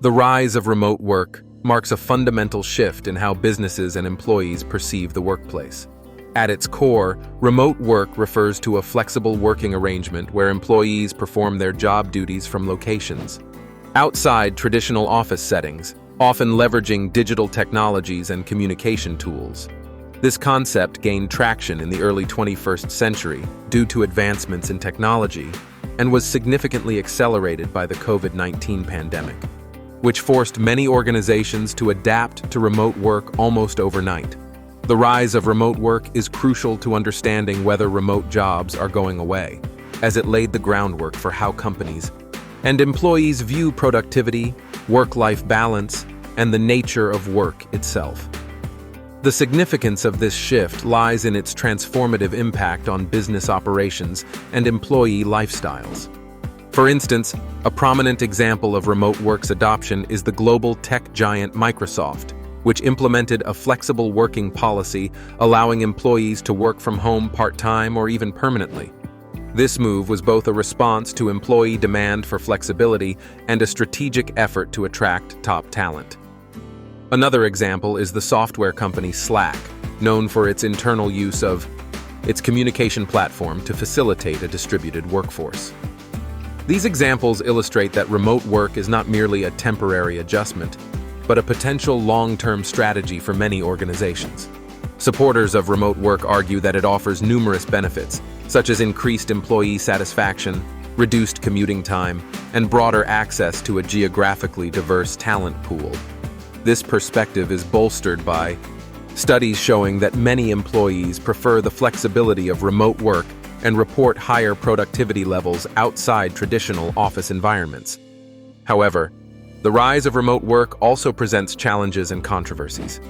The rise of remote work marks a fundamental shift in how businesses and employees perceive the workplace. At its core, remote work refers to a flexible working arrangement where employees perform their job duties from locations outside traditional office settings, often leveraging digital technologies and communication tools. This concept gained traction in the early 21st century due to advancements in technology and was significantly accelerated by the COVID-19 pandemic, which forced many organizations to adapt to remote work almost overnight. The rise of remote work is crucial to understanding whether remote jobs are going away, as it laid the groundwork for how companies and employees view productivity, work-life balance, and the nature of work itself. The significance of this shift lies in its transformative impact on business operations and employee lifestyles. For instance, a prominent example of remote work's adoption is the global tech giant Microsoft, which implemented a flexible working policy allowing employees to work from home part-time or even permanently. This move was both a response to employee demand for flexibility and a strategic effort to attract top talent. Another example is the software company Slack, known for its internal use of its communication platform to facilitate a distributed workforce. These examples illustrate that remote work is not merely a temporary adjustment, but a potential long-term strategy for many organizations. Supporters of remote work argue that it offers numerous benefits, such as increased employee satisfaction, reduced commuting time, and broader access to a geographically diverse talent pool. This perspective is bolstered by studies showing that many employees prefer the flexibility of remote work and report higher productivity levels outside traditional office environments. However, the rise of remote work also presents challenges and controversies.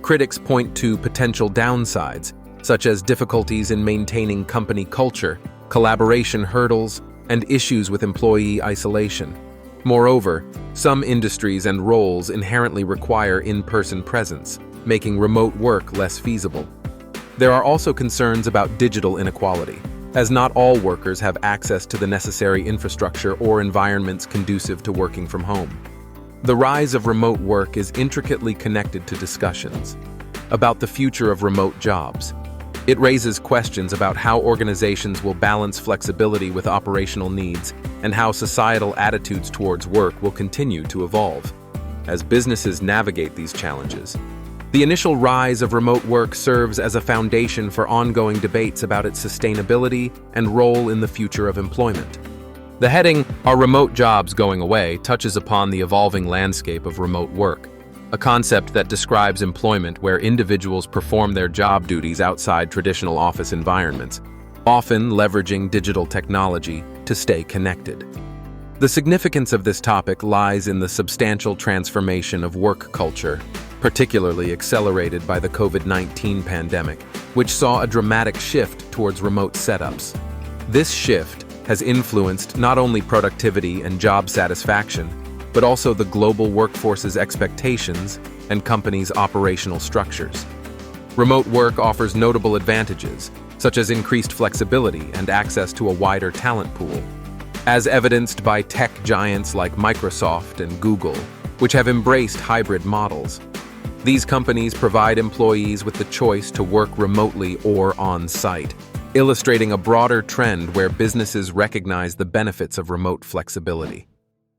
Critics point to potential downsides, such as difficulties in maintaining company culture, collaboration hurdles, and issues with employee isolation. Moreover, some industries and roles inherently require in-person presence, making remote work less feasible. There are also concerns about digital inequality, as not all workers have access to the necessary infrastructure or environments conducive to working from home. The rise of remote work is intricately connected to discussions about the future of remote jobs. It raises questions about how organizations will balance flexibility with operational needs and how societal attitudes towards work will continue to evolve. As businesses navigate these challenges, the initial rise of remote work serves as a foundation for ongoing debates about its sustainability and role in the future of employment. The heading, "Are Remote Jobs Going Away?" touches upon the evolving landscape of remote work, a concept that describes employment where individuals perform their job duties outside traditional office environments, often leveraging digital technology to stay connected. The significance of this topic lies in the substantial transformation of work culture, particularly accelerated by the COVID-19 pandemic, which saw a dramatic shift towards remote setups. This shift has influenced not only productivity and job satisfaction, but also the global workforce's expectations and companies' operational structures. Remote work offers notable advantages, such as increased flexibility and access to a wider talent pool, as evidenced by tech giants like Microsoft and Google, which have embraced hybrid models. These companies provide employees with the choice to work remotely or on-site, illustrating a broader trend where businesses recognize the benefits of remote flexibility.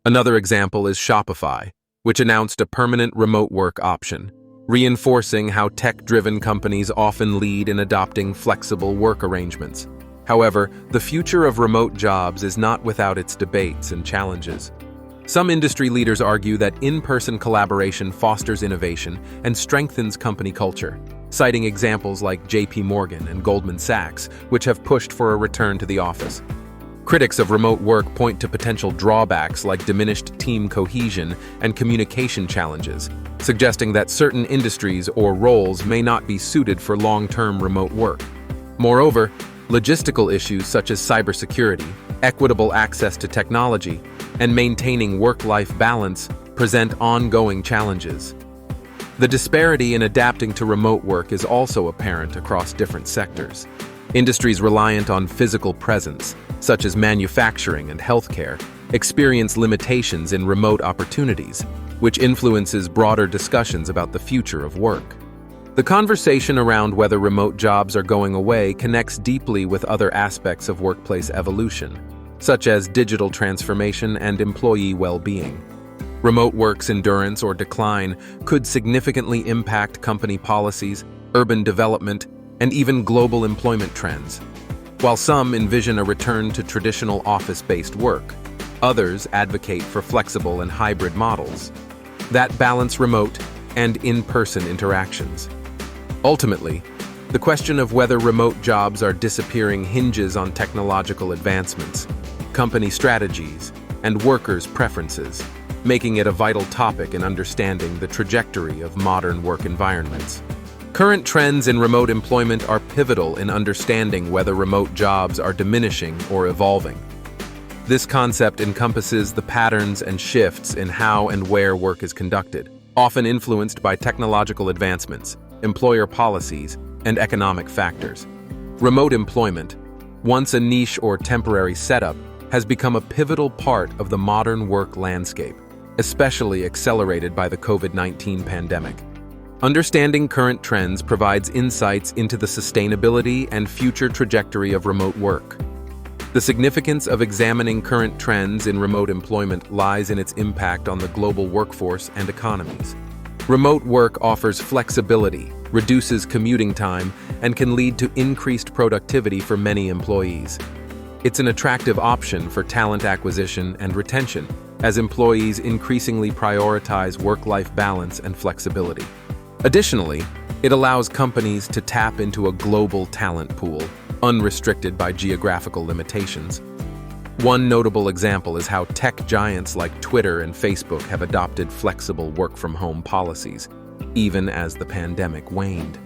Another example is Shopify, which announced a permanent remote work option, reinforcing how tech-driven companies often lead in adopting flexible work arrangements. However, the future of remote jobs is not without its debates and challenges. Some industry leaders argue that in-person collaboration fosters innovation and strengthens company culture, citing examples like JP Morgan and Goldman Sachs, which have pushed for a return to the office. Critics of remote work point to potential drawbacks like diminished team cohesion and communication challenges, suggesting that certain industries or roles may not be suited for long-term remote work. Moreover, logistical issues such as cybersecurity, equitable access to technology, and maintaining work-life balance present ongoing challenges. The disparity in adapting to remote work is also apparent across different sectors. Industries reliant on physical presence, such as manufacturing and healthcare, experience limitations in remote opportunities, which influences broader discussions about the future of work. The conversation around whether remote jobs are going away connects deeply with other aspects of workplace evolution, such as digital transformation and employee well-being. Remote work's endurance or decline could significantly impact company policies, urban development, and even global employment trends. While some envision a return to traditional office-based work, others advocate for flexible and hybrid models that balance remote and in-person interactions. Ultimately, the question of whether remote jobs are disappearing hinges on technological advancements, company strategies, and workers' preferences, making it a vital topic in understanding the trajectory of modern work environments. Current trends in remote employment are pivotal in understanding whether remote jobs are diminishing or evolving. This concept encompasses the patterns and shifts in how and where work is conducted, often influenced by technological advancements, employer policies, and economic factors. Remote employment, once a niche or temporary setup, has become a pivotal part of the modern work landscape, especially accelerated by the COVID-19 pandemic. Understanding current trends provides insights into the sustainability and future trajectory of remote work. The significance of examining current trends in remote employment lies in its impact on the global workforce and economies. Remote work offers flexibility, reduces commuting time, and can lead to increased productivity for many employees. It's an attractive option for talent acquisition and retention, as employees increasingly prioritize work-life balance and flexibility. Additionally, it allows companies to tap into a global talent pool, unrestricted by geographical limitations. One notable example is how tech giants like Twitter and Facebook have adopted flexible work-from-home policies, even as the pandemic waned.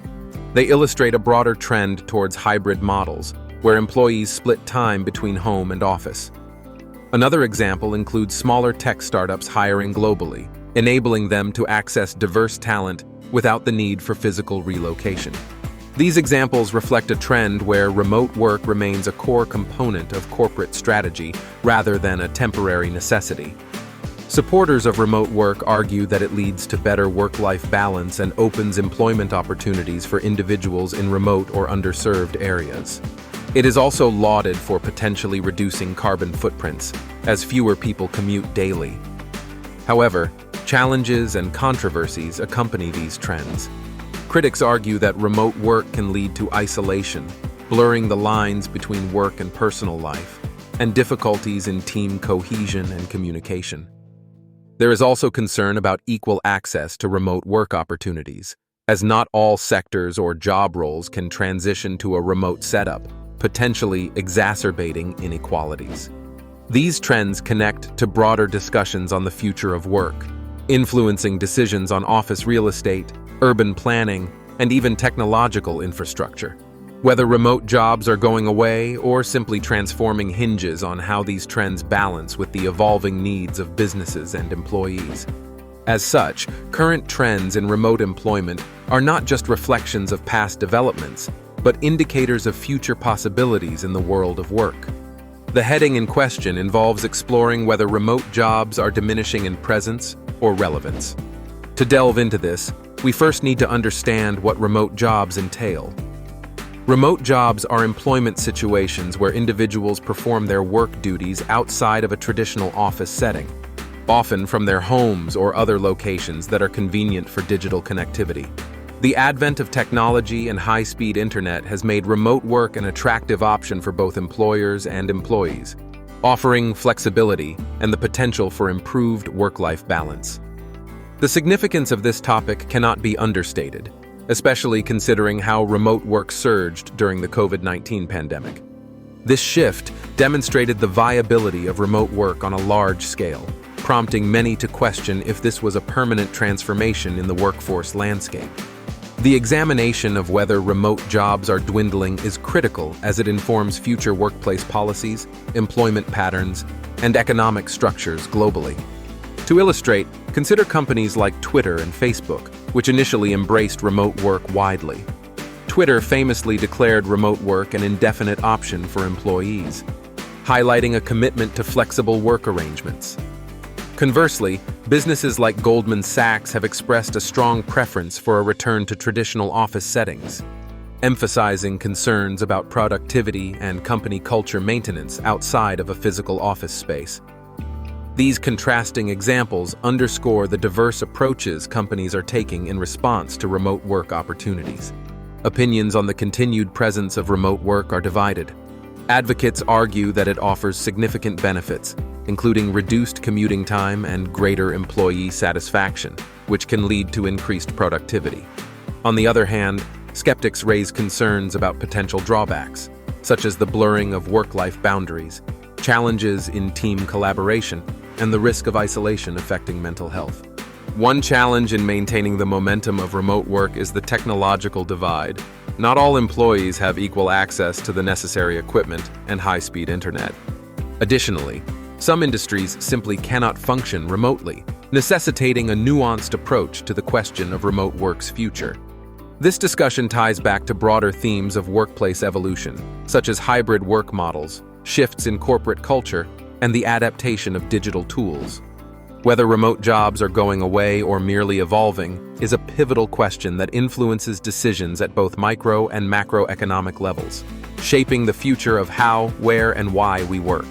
They illustrate a broader trend towards hybrid models, where employees split time between home and office. Another example includes smaller tech startups hiring globally, enabling them to access diverse talent without the need for physical relocation. These examples reflect a trend where remote work remains a core component of corporate strategy rather than a temporary necessity. Supporters of remote work argue that it leads to better work-life balance and opens employment opportunities for individuals in remote or underserved areas. It is also lauded for potentially reducing carbon footprints, as fewer people commute daily. However, challenges and controversies accompany these trends. Critics argue that remote work can lead to isolation, blurring the lines between work and personal life, and difficulties in team cohesion and communication. There is also concern about equal access to remote work opportunities, as not all sectors or job roles can transition to a remote setup, potentially exacerbating inequalities. These trends connect to broader discussions on the future of work, influencing decisions on office real estate, urban planning, and even technological infrastructure. Whether remote jobs are going away or simply transforming hinges on how these trends balance with the evolving needs of businesses and employees. As such, current trends in remote employment are not just reflections of past developments, but indicators of future possibilities in the world of work. The heading in question involves exploring whether remote jobs are diminishing in presence or relevance. To delve into this, we first need to understand what remote jobs entail. Remote jobs are employment situations where individuals perform their work duties outside of a traditional office setting, often from their homes or other locations that are convenient for digital connectivity. The advent of technology and high-speed internet has made remote work an attractive option for both employers and employees, offering flexibility and the potential for improved work-life balance. The significance of this topic cannot be understated, especially considering how remote work surged during the COVID-19 pandemic. This shift demonstrated the viability of remote work on a large scale, prompting many to question if this was a permanent transformation in the workforce landscape. The examination of whether remote jobs are dwindling is critical as it informs future workplace policies, employment patterns, and economic structures globally. To illustrate, consider companies like Twitter and Facebook, which initially embraced remote work widely. Twitter famously declared remote work an indefinite option for employees, highlighting a commitment to flexible work arrangements. Conversely, businesses like Goldman Sachs have expressed a strong preference for a return to traditional office settings, emphasizing concerns about productivity and company culture maintenance outside of a physical office space. These contrasting examples underscore the diverse approaches companies are taking in response to remote work opportunities. Opinions on the continued presence of remote work are divided. Advocates argue that it offers significant benefits, including reduced commuting time and greater employee satisfaction, which can lead to increased productivity. On the other hand, skeptics raise concerns about potential drawbacks, such as the blurring of work-life boundaries, challenges in team collaboration, and the risk of isolation affecting mental health. One challenge in maintaining the momentum of remote work is the technological divide. Not all employees have equal access to the necessary equipment and high-speed internet. Additionally, some industries simply cannot function remotely, necessitating a nuanced approach to the question of remote work's future. This discussion ties back to broader themes of workplace evolution, such as hybrid work models, shifts in corporate culture, and the adaptation of digital tools. Whether remote jobs are going away or merely evolving is a pivotal question that influences decisions at both micro and macroeconomic levels, shaping the future of how, where, and why we work.